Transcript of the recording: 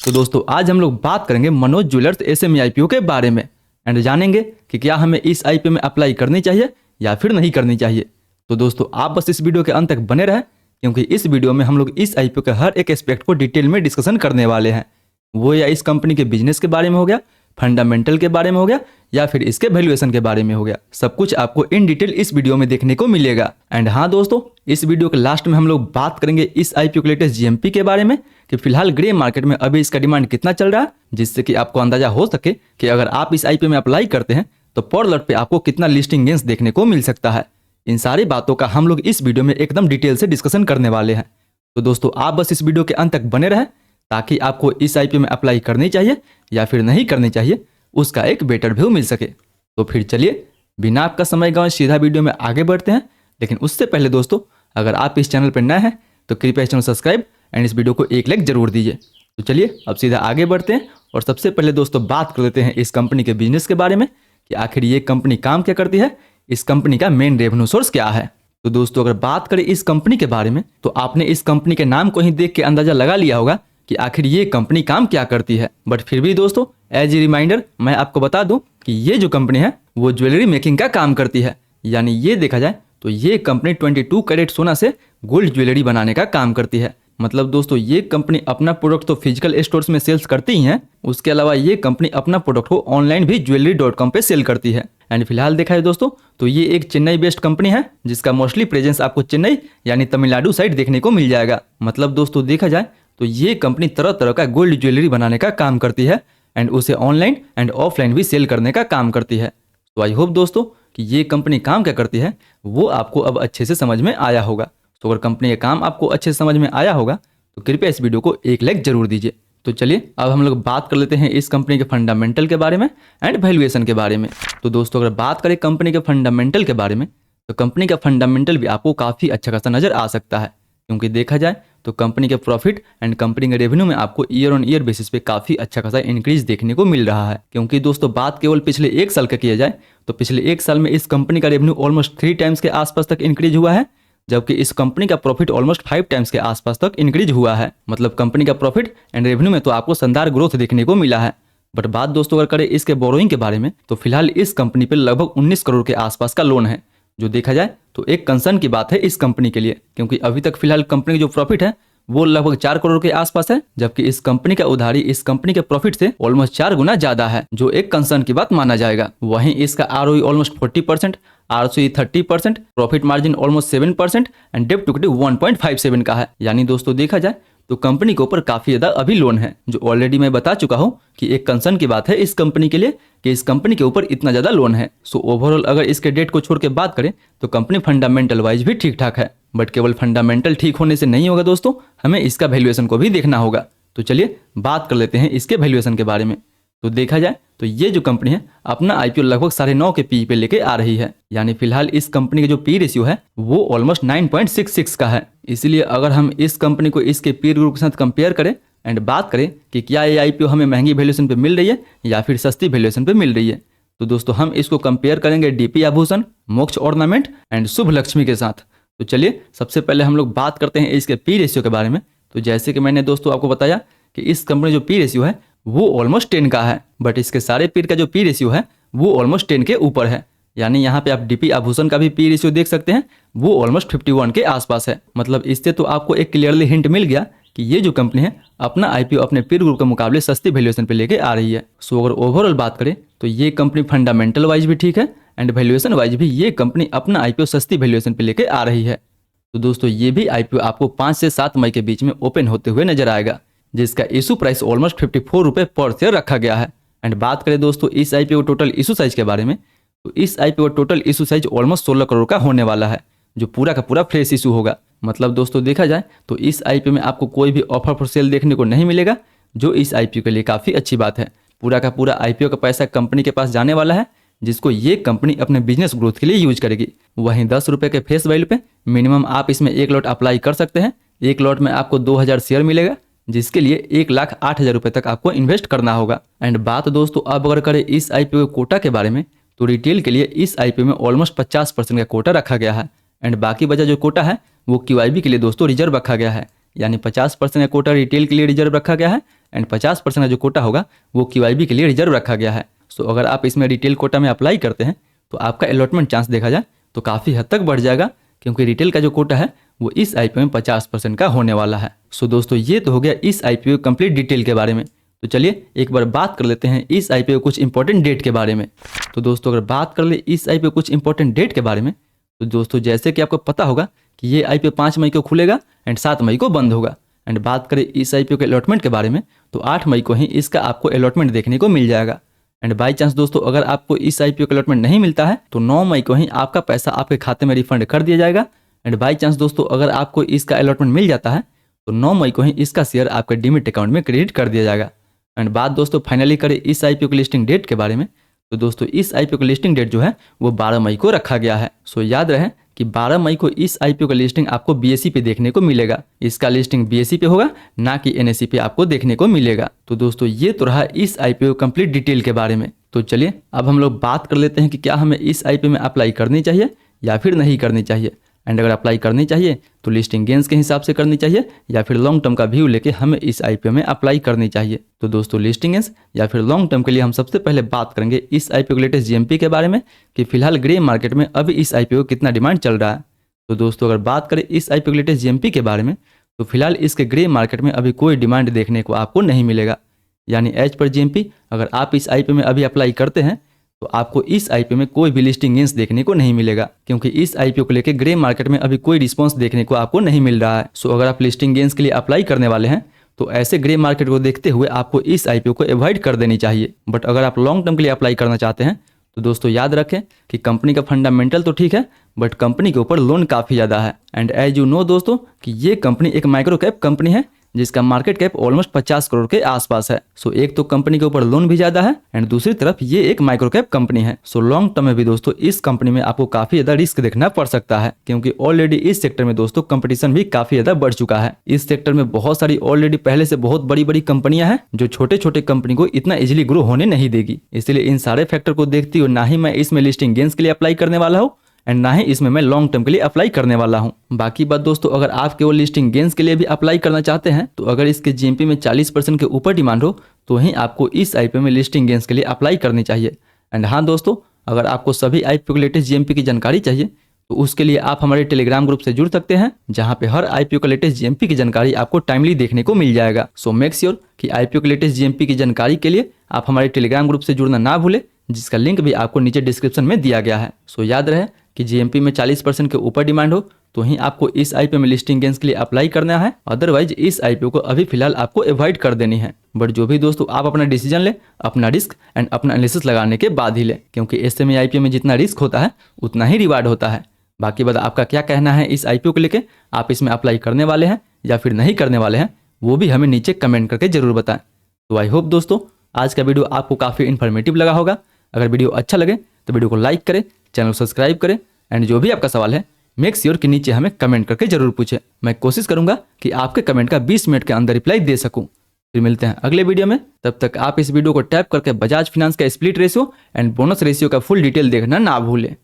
तो दोस्तों आज हम लोग बात करेंगे मनोज ज्वेलर्स एसएमई आईपीओ के बारे में एंड जानेंगे कि क्या हमें इस आईपीओ में अप्लाई करनी चाहिए या फिर नहीं करनी चाहिए। तो दोस्तों आप बस इस वीडियो के अंत तक बने रहें, क्योंकि इस वीडियो में हम लोग इस आईपीओ के हर एक एस्पेक्ट को डिटेल में डिस्कशन करने वाले हैं। वो या इस कंपनी के बिजनेस के बारे में हो गया, फंडामेंटल के बारे में हो गया, या फिर इसके वैल्यूएशन के बारे में हो गया। सब कुछ आपको इन डिटेल इस वीडियो में देखने को मिलेगा। एंड हाँ दोस्तों, इस वीडियो के लास्ट में हम लोग बात करेंगे इस आईपीओ के लेटेस्ट जीएमपी के बारे में कि फिलहाल ग्रे मार्केट में अभी इसका डिमांड कितना चल रहा है, जिससे कि आपको अंदाजा हो सके कि अगर आप इस आईपीओ में अप्लाई करते हैं तो पर लॉट पे आपको कितना लिस्टिंग गेंस देखने को मिल सकता है। इन सारी बातों का हम लोग इस वीडियो में एकदम डिटेल से डिस्कशन करने वाले हैं। तो दोस्तों आप बस इस वीडियो के अंत तक बने रहें, ताकि आपको इस आईपीओ में अप्लाई करनी चाहिए या फिर नहीं करनी चाहिए उसका एक बेटर व्यू मिल सके। तो फिर चलिए बिना आपका समय गंवाए सीधा वीडियो में आगे बढ़ते हैं। लेकिन उससे पहले दोस्तों, अगर आप इस चैनल पर नए हैं तो कृपया इस चैनल सब्सक्राइब एंड इस वीडियो को एक लाइक जरूर दीजिए। तो चलिए अब सीधा आगे बढ़ते हैं और सबसे पहले दोस्तों बात कर लेते हैं इस कंपनी के बिजनेस के बारे में कि आखिर ये कंपनी काम क्या करती है, इस कंपनी का मेन रेवेन्यू सोर्स क्या है। तो दोस्तों अगर बात करें इस कंपनी के बारे में तो आपने इस कंपनी के नाम को ही देख के अंदाजा लगा लिया होगा कि आखिर ये कंपनी काम क्या करती है। बट फिर भी दोस्तों एज ए रिमाइंडर मैं आपको बता दूं कि ये जो कंपनी है वो ज्वेलरी मेकिंग का काम करती है। यानी ये देखा जाए तो ये कंपनी 22 कैरेट सोना से गोल्ड ज्वेलरी बनाने का काम करती है। मतलब दोस्तों ये कंपनी अपना प्रोडक्ट तो फिजिकल स्टोर्स में सेल्स करती ही है, उसके अलावा ये कंपनी अपना प्रोडक्ट को ऑनलाइन भी ज्वेलरी.com पे सेल करती है। एंड फिलहाल देखा है दोस्तों तो ये एक चेन्नई बेस्ड कंपनी है, जिसका मोस्टली प्रेजेंस आपको चेन्नई यानी तमिलनाडु साइड देखने को मिल जाएगा। मतलब दोस्तों देखा जाए तो ये कंपनी तरह तरह का गोल्ड ज्वेलरी बनाने का काम करती है एंड उसे ऑनलाइन एंड ऑफलाइन भी सेल करने का काम करती है। तो आई होप दोस्तों कि ये कंपनी काम क्या करती है वो आपको अब अच्छे से समझ में आया होगा। तो अगर कंपनी का काम आपको अच्छे से समझ में आया होगा तो कृपया इस वीडियो को एक लाइक जरूर दीजिए। तो चलिए अब हम लोग बात कर लेते हैं इस कंपनी के फंडामेंटल के बारे में एंड वैल्यूएशन के बारे में। तो दोस्तों अगर बात करें कंपनी के फंडामेंटल के बारे में तो कंपनी का फंडामेंटल भी आपको काफ़ी अच्छा खासा नजर आ सकता है, क्योंकि देखा जाए तो कंपनी के प्रॉफिट एंड कंपनी के रेवेन्यू में आपको ईयर ऑन ईयर बेसिस पे काफी अच्छा खासा इंक्रीज देखने को मिल रहा है। क्योंकि दोस्तों बात केवल पिछले एक साल का किया जाए तो पिछले एक साल में इस कंपनी का रेवेन्यू ऑलमोस्ट 3 टाइम्स के आसपास तक इंक्रीज हुआ है, जबकि इस कंपनी का प्रॉफिट ऑलमोस्ट 5 टाइम्स के आसपास तक इंक्रीज हुआ है। मतलब कंपनी का प्रॉफिट एंड रेवेन्यू में तो आपको शानदार ग्रोथ देखने को मिला है। बट बात दोस्तों अगर करें इसके बोरोइंग के बारे में तो फिलहाल इस कंपनी पर लगभग 19 करोड़ के आसपास का लोन है, जो देखा जाए तो एक कंसर्न की बात है इस कंपनी के लिए, क्योंकि अभी तक फिलहाल कंपनी की जो प्रॉफिट है वो लगभग 4 करोड़ के आसपास है, जबकि इस कंपनी का उधारी इस कंपनी के प्रॉफिट से ऑलमोस्ट 4 गुना ज्यादा है, जो एक कंसर्न की बात माना जाएगा। वहीं इसका ROE almost 40%, ROC 30%, profit margin almost 7% and डेब्ट टू इक्विटी 1.57 का है। यानी दोस्तों देखा जाए तो कंपनी के ऊपर काफी ज्यादा अभी लोन है, जो ऑलरेडी मैं बता चुका हूं कि एक कंसर्न की बात है इस कंपनी के लिए कि इस कंपनी के ऊपर इतना ज्यादा लोन है। सो ओवरऑल अगर इसके डेट को छोड़ के बात करें तो कंपनी फंडामेंटल वाइज भी ठीक ठाक है। बट केवल फंडामेंटल ठीक होने से नहीं होगा दोस्तों, हमें इसका वैल्यूएशन को भी देखना होगा। तो चलिए बात कर लेते हैं इसके वैल्यूएशन के बारे में। तो देखा जाए तो ये जो कंपनी है अपना आईपीओ लगभग 9.5 के पी पे लेके आ रही है। यानी फिलहाल इस कंपनी का जो पी रेशियो है वो ऑलमोस्ट 9.66 का है। इसलिए अगर हम इस कंपनी को इसके पीर ग्रुप के साथ कंपेयर करें एंड बात करें कि क्या ये आईपीओ हमें महंगी वैल्यूएशन पे मिल रही है या फिर सस्ती वैल्यूएशन पे मिल रही है, तो दोस्तों हम इसको कंपेयर करेंगे डीपी आभूषण, मोक्ष ऑर्नामेंट एंड शुभ लक्ष्मी के साथ। तो चलिए सबसे पहले हम लोग बात करते हैं इसके पी रेशियो के बारे में। तो जैसे कि मैंने दोस्तों आपको बताया कि इस कंपनी जो पी रेशियो है वो ऑलमोस्ट 10 का है, बट इसके सारे पीर का जो पी रेशियो है वो ऑलमोस्ट 10 के ऊपर है। यानी यहाँ पे आप डीपी आभूषण का भी पी रेशियो देख सकते हैं, वो ऑलमोस्ट 51 के आसपास है। मतलब इससे तो आपको एक क्लियरली हिंट मिल गया कि ये जो कंपनी है अपना आईपीओ अपने पीर ग्रुप के मुकाबले सस्ती वैल्यूएशन पे लेके आ रही है। सो अगर ओवरऑल बात करें तो ये कंपनी फंडामेंटल वाइज भी ठीक है एंड वैल्यूएशन वाइज भी ये कंपनी अपना आईपीओ सस्ती वैल्यूएशन पे लेके आ रही है। तो दोस्तों ये भी आईपीओ आपको 5 से 7 मई के बीच में ओपन होते हुए नजर आएगा, जिसका इशू प्राइस ऑलमोस्ट 54 रुपए पर शेयर रखा गया है। एंड बात करें दोस्तों इस आईपीओ टोटल इशू साइज के बारे में तो इस IPO total issue size almost 16 crore का होने वाला है, जो पूरा का पूरा फ्रेश इशू होगा। मतलब दोस्तों देखा जाए तो इस आईपीओ में आपको कोई भी ऑफर फॉर सेल देखने को नहीं मिलेगा, जो इस आईपीओ के लिए काफी अच्छी बात है। पूरा का पूरा आईपीओ का पैसा कंपनी के पास जाने वाला है, जिसको ये कंपनी अपने बिजनेस ग्रोथ के लिए यूज करेगी। वहीं 10 रुपए के फेस वैल्यू पे मिनिमम आप इसमें 1 लॉट अप्लाई कर सकते हैं। 1 लॉट में आपको 2000 शेयर मिलेगा, जिसके लिए 1,08,000 रुपए तक आपको इन्वेस्ट करना होगा। एंड बात दोस्तों अब अगर करें इस आईपीओ कोटा के बारे में तो रिटेल के लिए इस आईपीओ में ऑलमोस्ट 50% का कोटा रखा गया है एंड बाकी बचा जो कोटा है वो क्यूआईबी के लिए दोस्तों रिजर्व रखा गया है। यानी 50% का कोटा रिटेल के लिए रिजर्व रखा गया है एंड 50% का जो कोटा होगा वो QIB के लिए रिजर्व रखा गया है। सो अगर आप इसमें रिटेल कोटा में अप्लाई करते हैं तो आपका अलॉटमेंट चांस देखा जाए तो काफ़ी हद तक बढ़ जाएगा, क्योंकि रिटेल का जो कोटा है वो इस IPO में 50% का होने वाला है। सो दोस्तों ये तो हो गया इस IPO कंप्लीट डिटेल के बारे में। तो चलिए एक बार बात कर लेते हैं इस IPO कुछ इंपॉर्टेंट डेट के बारे में। तो दोस्तों अगर बात कर ले इस IPO कुछ इंपॉर्टेंट डेट के बारे में, तो दोस्तों जैसे कि आपको पता होगा कि ये IPO 5 मई को खुलेगा एंड 7 मई को बंद होगा। एंड बात करें इस IPO के अलॉटमेंट के बारे में तो 8 मई को ही इसका आपको अलॉटमेंट देखने को मिल जाएगा। एंड बाई चांस दोस्तों अगर आपको इस IPO का अलॉटमेंट नहीं मिलता है तो 9 मई को ही आपका पैसा आपके खाते में रिफंड कर दिया जाएगा। एंड बाई चांस दोस्तों अगर आपको इसका अलॉटमेंट मिल जाता है तो 9 मई को ही इसका शेयर आपके डीमैट अकाउंट में क्रेडिट कर दिया जाएगा। एंड बात दोस्तों फाइनली करें इस IPO की लिस्टिंग डेट के बारे में, तो दोस्तों इस IPO की लिस्टिंग डेट जो है वो 12 मई को रखा गया है। सो याद रहे कि 12 मई को इस IPO का लिस्टिंग आपको BSE पे देखने को मिलेगा। इसका लिस्टिंग BSE पे होगा, ना कि NSE पे आपको देखने को मिलेगा। तो दोस्तों ये तो रहा इस IPO कंप्लीट डिटेल के बारे में। तो चलिए अब हम लोग बात कर लेते हैं कि क्या हमें इस IPO में अप्लाई करनी चाहिए या फिर नहीं करनी चाहिए। एंड अगर अप्लाई करनी चाहिए तो लिस्टिंग गेंस के हिसाब से करनी चाहिए या फिर लॉन्ग टर्म का व्यू लेके हमें इस IPO में अप्लाई करनी चाहिए। तो दोस्तों लिस्टिंग गेंस या फिर लॉन्ग टर्म के लिए हम सबसे पहले बात करेंगे इस IPO के लेटेस्ट GMP के बारे में कि फिलहाल ग्रे मार्केट में अभी इस IPO कितना डिमांड चल रहा है। तो दोस्तों अगर बात करें इस IPO के लेटेस्ट GMP के बारे में तो फिलहाल इसके ग्रे मार्केट में अभी कोई डिमांड देखने को आपको नहीं मिलेगा। यानी एज पर GMP अगर आप इस IPO में अभी अप्लाई करते हैं तो आपको इस IPO में कोई भी लिस्टिंग गेंस देखने को नहीं मिलेगा, क्योंकि इस IPO को लेकर ग्रे मार्केट में अभी कोई रिस्पांस देखने को आपको नहीं मिल रहा है। सो अगर आप लिस्टिंग गेंस के लिए अप्लाई करने वाले हैं तो ऐसे ग्रे मार्केट को देखते हुए आपको इस IPO को अवॉइड कर देनी चाहिए। बट अगर आप लॉन्ग टर्म के लिए अप्लाई करना चाहते हैं तो दोस्तों याद रखें कि कंपनी का फंडामेंटल तो ठीक है बट कंपनी के ऊपर लोन काफ़ी ज़्यादा है। एंड एज यू नो दोस्तों कि ये कंपनी एक माइक्रो कैप कंपनी है जिसका मार्केट कैप ऑलमोस्ट 50 करोड़ के आसपास है। सो एक तो कंपनी के ऊपर लोन भी ज्यादा है एंड दूसरी तरफ ये एक माइक्रो कैप कंपनी है। सो लॉन्ग टर्म में भी दोस्तों इस कंपनी में आपको काफी ज्यादा रिस्क देखना पड़ सकता है, क्योंकि ऑलरेडी इस सेक्टर में दोस्तों कंपटीशन भी काफी ज्यादा बढ़ चुका है। इस सेक्टर में बहुत सारी ऑलरेडी पहले से बहुत बड़ी बड़ी कंपनियां हैं जो छोटे छोटे कंपनी को इतना इजिली ग्रो होने नहीं देगी। इसलिए इन सारे फैक्टर को देखती हुए ना ही मैं इसमें लिस्टिंग गेंस के लिए अप्लाई करने वाला हूँ एंड ना ही इसमें मैं लॉन्ग टर्म के लिए अप्लाई करने वाला हूं। बाकी बात दोस्तों अगर आप केवल लिस्टिंग गेंस के लिए भी अप्लाई करना चाहते हैं तो अगर इसके GMP में 40% के ऊपर डिमांड हो तो ही आपको इस IPO में लिस्टिंग गेंस के लिए अप्लाई करनी चाहिए। एंड हाँ दोस्तों अगर आपको सभी IPO के लेटेस्ट GMP की जानकारी चाहिए तो उसके लिए आप हमारे टेलीग्राम ग्रुप से जुड़ सकते हैं, जहां पे हर IPO का लेटेस्ट GMP की जानकारी आपको टाइमली देखने को मिल जाएगा। सो मेक श्योर कि IPO के लेटेस्ट GMP की जानकारी के लिए आप हमारे टेलीग्राम ग्रुप से जुड़ना ना भूलें, जिसका लिंक भी आपको नीचे डिस्क्रिप्शन में दिया गया है। सो याद रहे कि GMP में 40% के ऊपर डिमांड हो तो ही आपको इस IPO में लिस्टिंग गेंस के लिए अप्लाई करना है, अदरवाइज इस IPO को अभी फिलहाल आपको अवॉइड कर देनी है। बट जो भी दोस्तों आप अपना डिसीजन ले अपना रिस्क एंड अपना एनालिसिस लगाने के बाद ही ले, क्योंकि SME IPO में जितना रिस्क होता है उतना ही रिवार्ड होता है। बाकी बात आपका क्या कहना है इस IPO को लेकर, आप इसमें अप्लाई करने वाले हैं या फिर नहीं करने वाले हैं, वो भी हमें नीचे कमेंट करके जरूर बताएं। तो आई होप दोस्तों आज का वीडियो आपको काफ़ी इन्फॉर्मेटिव लगा होगा। अगर वीडियो अच्छा लगे तो वीडियो को लाइक करें, चैनल को सब्सक्राइब करें एंड जो भी आपका सवाल है मेक श्योर कि नीचे हमें कमेंट करके जरूर पूछें। मैं कोशिश करूंगा कि आपके कमेंट का 20 मिनट के अंदर रिप्लाई दे सकूं। फिर मिलते हैं अगले वीडियो में, तब तक आप इस वीडियो को टैप करके बजाज फाइनेंस का split ratio and bonus ratio का फुल डिटेल देखना ना भूलें।